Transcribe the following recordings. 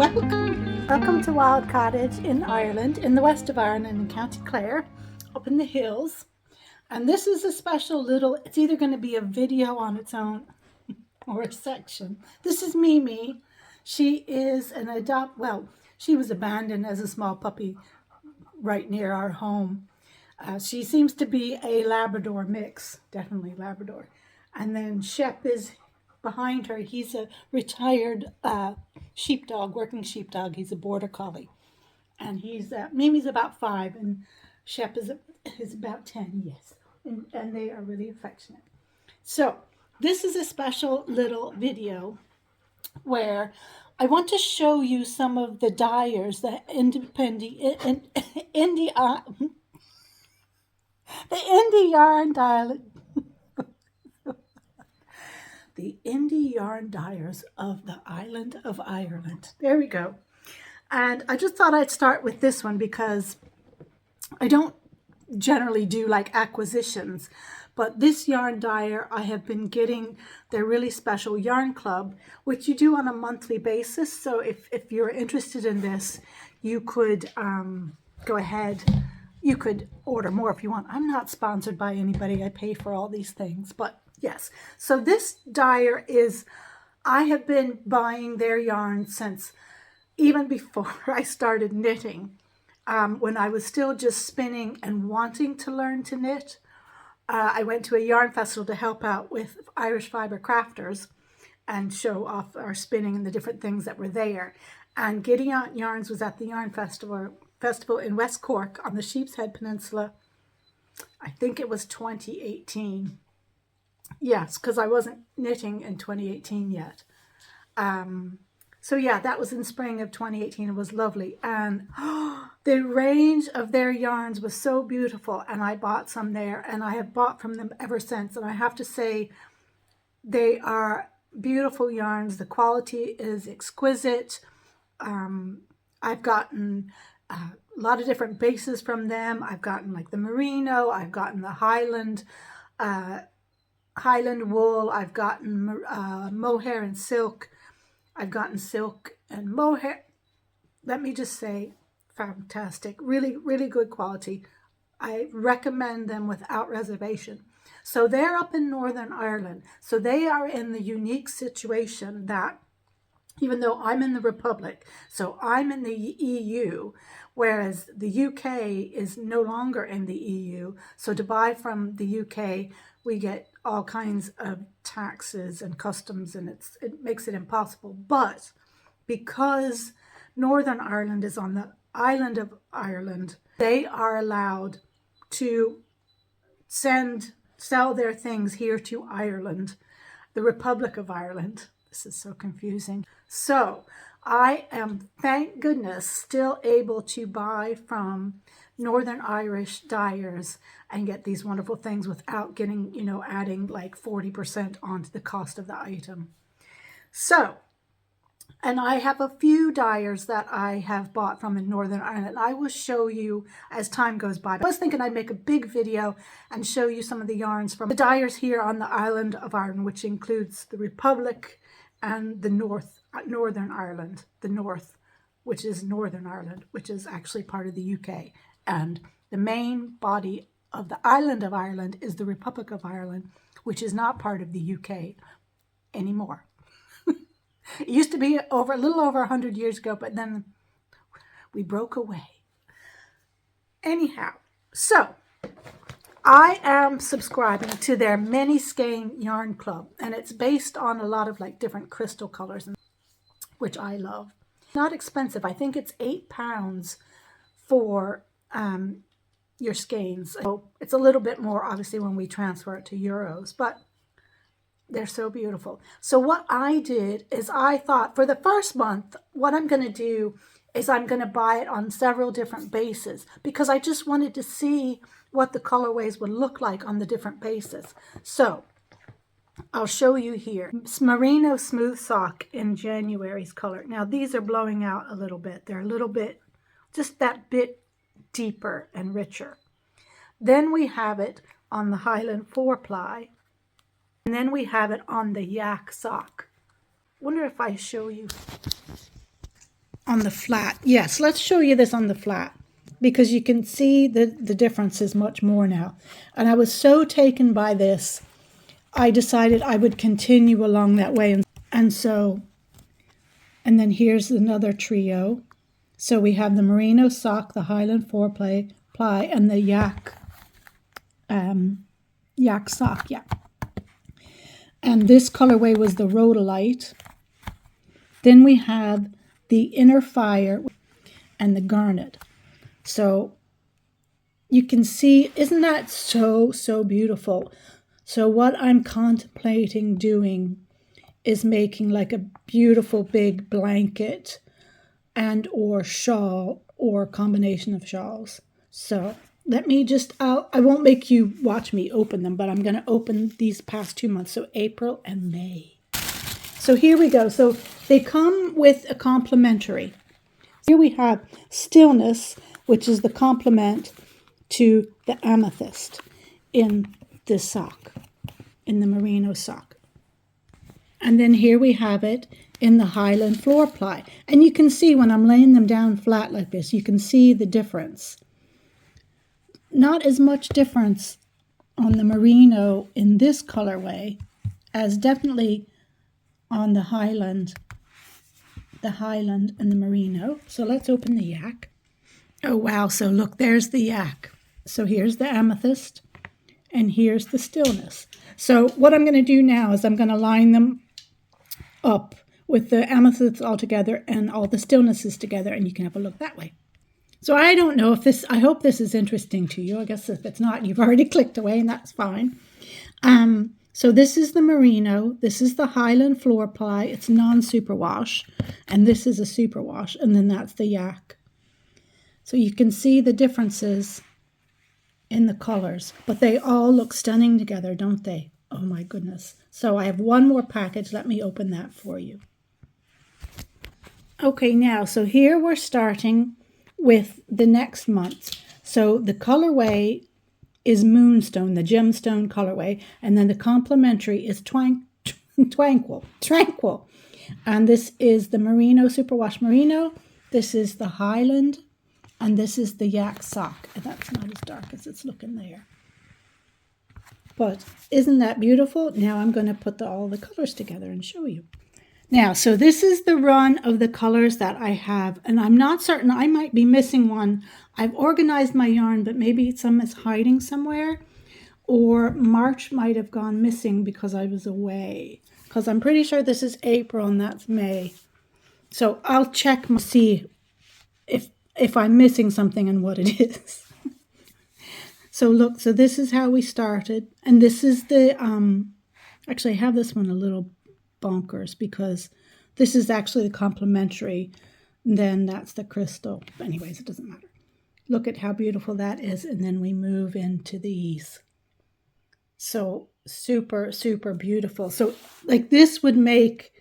Welcome to Wild Cottage in Ireland, in the west of Ireland in County Clare, up in the hills. And this is a special little, it's either going to be a video on its own or a section. This is Mimi. She is she was abandoned as a small puppy right near our home. She seems to be a Labrador mix, definitely Labrador. And then Shep is behind her. He's a retired sheepdog, working sheepdog. He's a border collie. And Mimi's about 5 and Shep is about 10, yes. And they are really affectionate. So this is a special little video where I want to show you some of the Dyers, the indie yarn the indie yarn dyers of the island of Ireland. There we go. And I just thought I'd start with this one because I don't generally do like acquisitions, but this yarn dyer I have been getting their really special yarn club, which you do on a monthly basis. So if you're interested in this, you could go ahead. You could order more if you want. I'm not sponsored by anybody. I pay for all these things, but yes. So this dyer I have been buying their yarn since even before I started knitting. When I was still just spinning and wanting to learn to knit, I went to a yarn festival to help out with Irish Fibre Crafters and show off our spinning and the different things that were there. And Giddy Aunt Yarns was at the yarn festival in West Cork on the Sheep's Head Peninsula. I think it was 2018. Yes, because I wasn't knitting in 2018 yet. So yeah, that was in spring of 2018. It was lovely. And the range of their yarns was so beautiful. And I bought some there and I have bought from them ever since. And I have to say, they are beautiful yarns. The quality is exquisite. I've gotten a lot of different bases from them. I've gotten like the merino. I've gotten the Highland wool. I've gotten mohair and silk. I've gotten silk and mohair. Let me just say, fantastic. Really, really good quality. I recommend them without reservation. So they're up in Northern Ireland. So they are in the unique situation that even though I'm in the Republic, so I'm in the EU, whereas the UK is no longer in the EU. So to buy from the UK, we get all kinds of taxes and customs, and it makes it impossible. But because Northern Ireland is on the island of Ireland, they are allowed to sell their things here to Ireland, the Republic of Ireland. This is so confusing. So I am, thank goodness, still able to buy from Northern Irish dyers and get these wonderful things without getting, adding like 40% onto the cost of the item. So, and I have a few dyers that I have bought from in Northern Ireland. I will show you as time goes by. I was thinking I'd make a big video and show you some of the yarns from the dyers here on the island of Ireland, which includes the Republic and the Northern Ireland, the North, which is Northern Ireland, which is actually part of the UK. And the main body of the island of Ireland is the Republic of Ireland, which is not part of the UK anymore. It used to be a little over 100 years ago, but then we broke away. Anyhow, so I am subscribing to their Many Skein Yarn Club, and it's based on a lot of like different crystal colors, which I love. Not expensive. I think it's £8 for your skeins. So it's a little bit more obviously when we transfer it to euros, but they're so beautiful. So what I did is I thought for the first month, what I'm going to do is I'm going to buy it on several different bases because I just wanted to see what the colorways would look like on the different bases. So I'll show you here. It's Merino Smooth Sock in January's color. Now these are blowing out a little bit. They're a little bit, just that bit deeper and richer. Then we have it on the Highland 4-ply. And then we have it on the Yak sock. Wonder if I show you. on the flat. Yes, let's show you this on the flat because you can see the differences much more now. And I was so taken by this, I decided I would continue along that way. And then here's another trio. So we have the merino sock, the Highland 4-ply, and the yak sock, yeah. And this colorway was the rhodolite. Then we have the inner fire and the garnet. So you can see, isn't that so beautiful? So what I'm contemplating doing is making like a beautiful big blanket and or shawl or combination of shawls. So let me just, I won't make you watch me open them, but I'm going to open these past 2 months, so April and May. So here we go. So they come with a complementary. Here we have Stillness, which is the complement to the amethyst in this sock, in the merino sock. And then here we have it in the Highland 4-ply. And you can see when I'm laying them down flat like this, you can see the difference. Not as much difference on the merino in this colorway as definitely on the Highland and the merino. So let's open the yak. Oh wow, so look, there's the yak. So here's the amethyst and here's the Stillness. So what I'm going to do now is I'm going to line them up with the amethyst all together and all the Stillnesses together, and you can have a look that way. So I don't know if this, I hope this is interesting to you. I guess if it's not, you've already clicked away and that's fine. So this is the merino, this is the Highland 4-ply, it's non-superwash, and this is a superwash, and then that's the yak. So you can see the differences in the colors, but they all look stunning together, don't they? Oh my goodness. So I have one more package, let me open that for you. Okay, now, so here we're starting with the next month. So the colorway is Moonstone, the gemstone colorway, and then the complementary is Tranquil. And this is the merino, superwash merino. This is the Highland, and this is the yak sock. And that's not as dark as it's looking there. But isn't that beautiful? Now I'm going to put all the colors together and show you. Now, so this is the run of the colors that I have, and I'm not certain, I might be missing one. I've organized my yarn, but maybe some is hiding somewhere, or March might have gone missing because I was away, because I'm pretty sure this is April and that's May. So I'll check and see if I'm missing something and what it is. So look, so this is how we started, and this is the, actually I have this one a little bonkers because this is actually the complementary, then that's the crystal. Anyways, it doesn't matter. Look at how beautiful that is, and then we move into these. So super beautiful. So like this would make,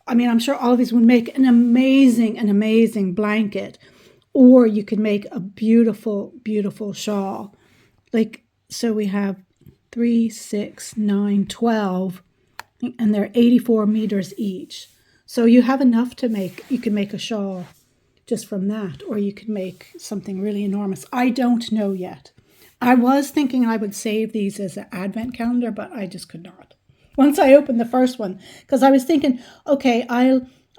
I mean, I'm sure all of these would make an amazing blanket, or you could make a beautiful shawl. Like, so we have 3, 6, 9, 12, and they're 84 meters each. So you have enough to make, you can make a shawl just from that, or you could make something really enormous. I don't know yet. I was thinking I would save these as an advent calendar, but I just could not. Once I opened the first one, because I was thinking, okay,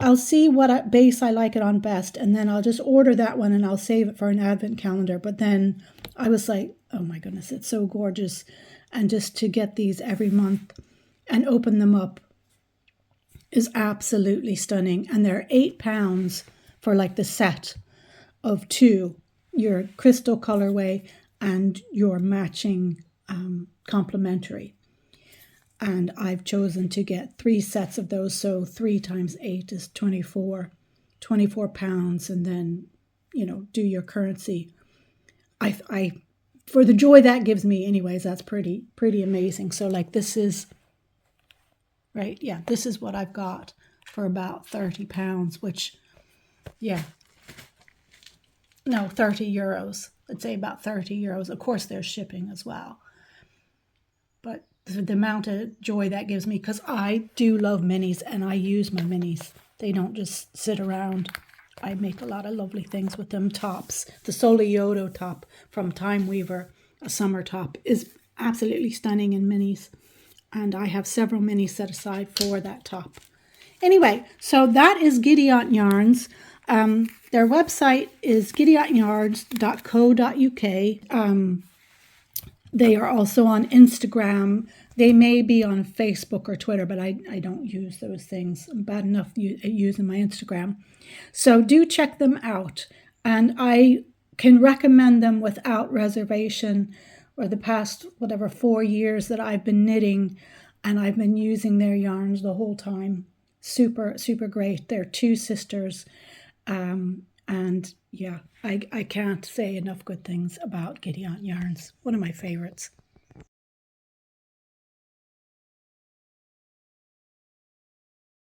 I'll see what base I like it on best, and then I'll just order that one and I'll save it for an advent calendar. But then I was like, oh my goodness, it's so gorgeous. And just to get these every month and open them up is absolutely stunning. And they're £8 for like the set of 2, your crystal colorway and your matching complementary. And I've chosen to get 3 sets of those. So 3 times 8 is 24 pounds. And then, you know, do your currency. I for the joy that gives me anyways, that's pretty amazing. So like this is, right, yeah, this is what I've got for about £30, which, yeah, no, 30 euros. I'd say about 30 euros. Of course, there's shipping as well. But the amount of joy that gives me, because I do love minis and I use my minis. They don't just sit around I make a lot of lovely things with them tops. The Soleoto top from Time Weaver, a summer top, is absolutely stunning in minis. And I have several minis set aside for that top. Anyway, so that is Giddy Aunt Yarns. Their website is giddyauntnyarns.co.uk. They are also on Instagram. They may be on Facebook or Twitter, but I don't use those things. I'm bad enough at using my Instagram. So do check them out. And I can recommend them without reservation. Or the past, 4 years that I've been knitting, and I've been using their yarns the whole time. Super, super great. They're two sisters. And yeah, I can't say enough good things about Giddy Aunt Yarns. One of my favorites.